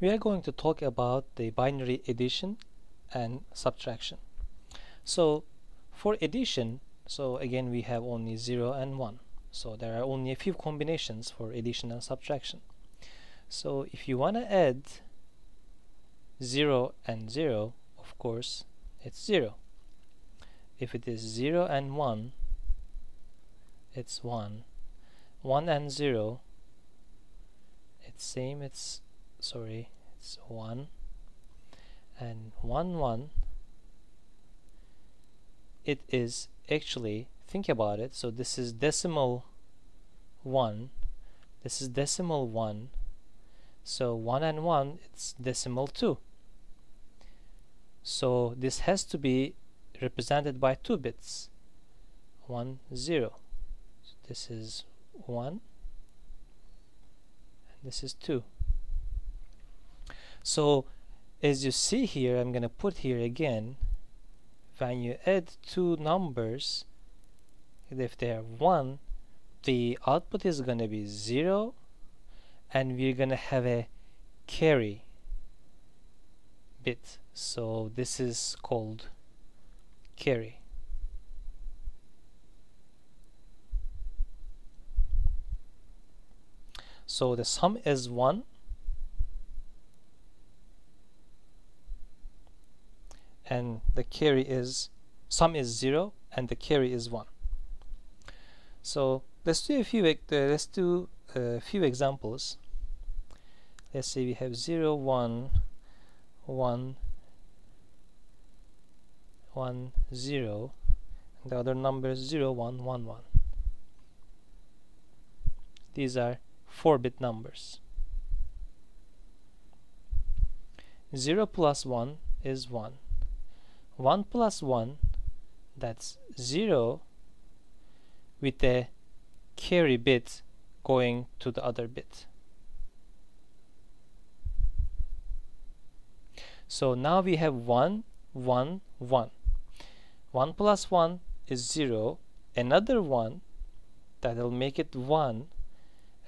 We are going to talk about the binary addition and subtraction. So for addition, so again we have only 0 and 1. So there are only a few combinations for addition and subtraction. So if you want to add 0 and 0, of course it's 0. If it is 0 and 1, it's 1. 1 and 0, it's same, it's 1. And 1 1, it is actually, think about it, so this is decimal 1, this is decimal 1, so 1 and 1, it's decimal 2. So this has to be represented by 2 bits, 1 0. So this is 1 and this is 2. So as you see here, I'm going to put here again, when you add two numbers, if they are 1, the output is going to be 0, and we're going to have a carry bit. So this is called carry. So the sum is 1, and the carry is, sum is 0 and the carry is 1. So let's do a few examples. Let's say we have 0 1 1 1 0, and the other number is 0 1 1 1. These are 4-bit numbers. 0 plus 1 is 1. 1 plus 1, that's 0, with a carry bit going to the other bit. So now we have 1 1 1. 1 plus 1 is 0, another 1, that will make it 1,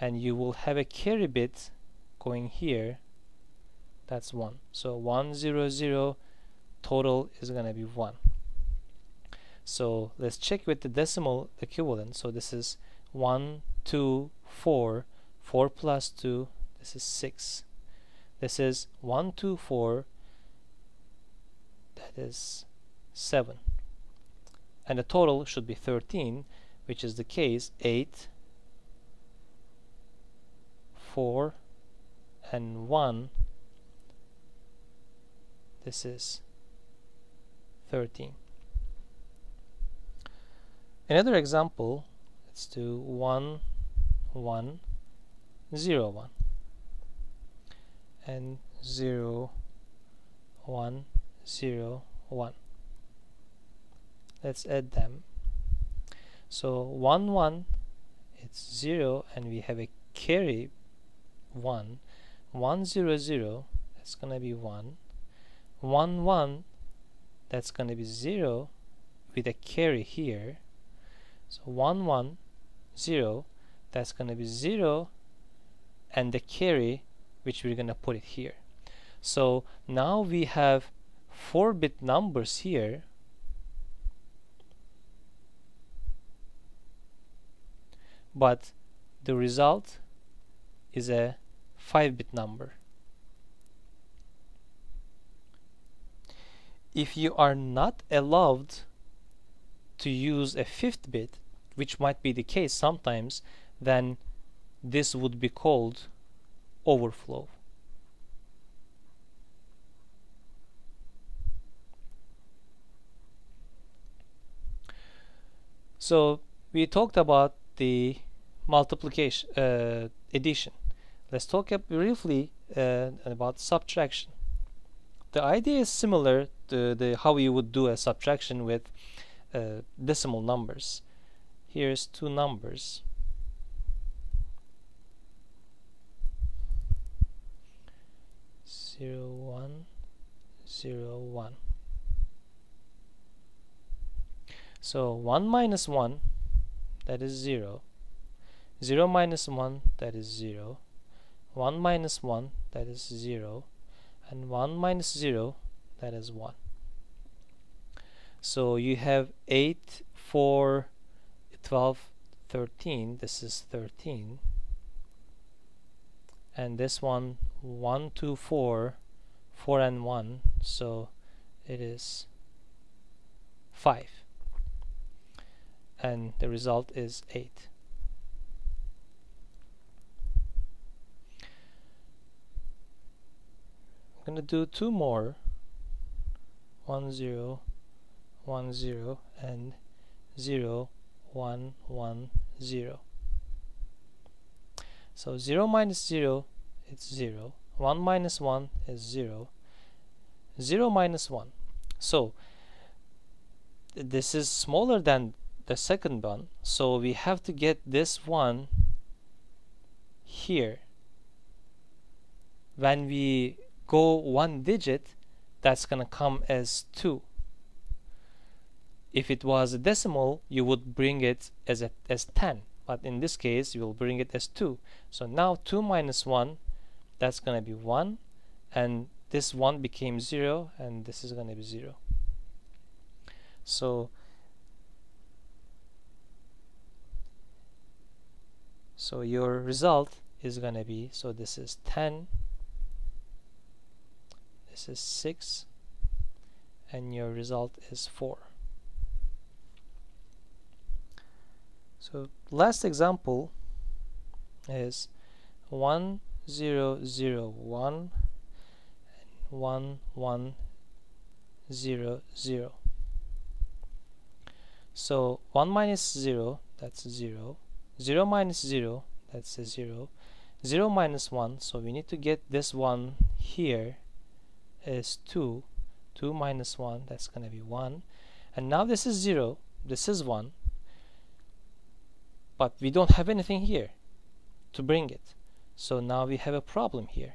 and you will have a carry bit going here, that's 1. So 1 0 0, total is going to be 1. So let's check with the decimal equivalent. So this is 1 2 4, 4 plus 2, this is 6. This is 1 2 4, that is 7. And the total should be 13, which is the case. 8 4 and 1, this is 13. Another example, let's do 1 1 0 1 and 0 1 0 1. Let's add them. So 1 1, it's 0, and we have a carry 1. 1 0 0, that's gonna be 1. 1 1, that's gonna be 0 with a carry here. So 1 1 0, that's gonna be 0 and the carry, which we're gonna put it here. So now we have 4-bit numbers here, but the result is a 5-bit number. If you are not allowed to use a 5th bit, which might be the case sometimes, then this would be called overflow. So we talked about the multiplication, addition. Let's talk briefly about subtraction. The idea is similar to how you would do a subtraction with decimal numbers. Here's two numbers. 0 1 0 1. So 1 minus 1, that is 0. 0 minus 1, that is 0. 1 minus 1, that is 0, and 1 minus 0, that is 1. So you have 8, 4, 12, 13. This is 13. And this one, 1, 2, 4, 4 and 1. So it is 5. And the result is 8. I'm going to do 2 more. 1, 0, 1, 0, and 0, 1, 1, 0. So 0 minus 0 is 0. 1 minus 1 is 0. 0 minus 1. So this is smaller than the second one. So we have to get this one here. When we go one digit, that's going to come as 2. If it was a decimal, you would bring it as 10. But in this case, you will bring it as 2. So now 2 minus 1, that's going to be 1. And this 1 became 0, and this is going to be 0. So your result is going to be, so this is 10, this is 6, and your result is 4. So last example is 1, 0, 0, 1, 1, 1, 0, 0. So 1 minus 0, that's 0. 0 minus 0, that's a 0. 0 minus 1, so we need to get this one here is 2. 2 minus 1, that's going to be 1. And now this is 0, this is 1. But we don't have anything here to bring it. So now we have a problem here.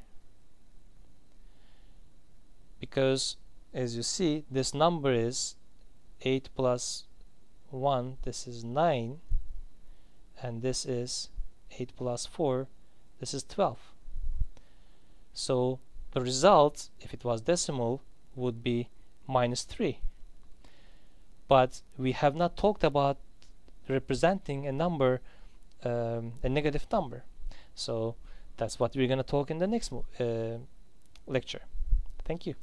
Because as you see, this number is 8 plus 1, this is 9. And this is 8 plus 4, this is 12. So the result, if it was decimal, would be minus 3. But we have not talked about representing a number, a negative number. So that's what we're going to talk in the next lecture. Thank you.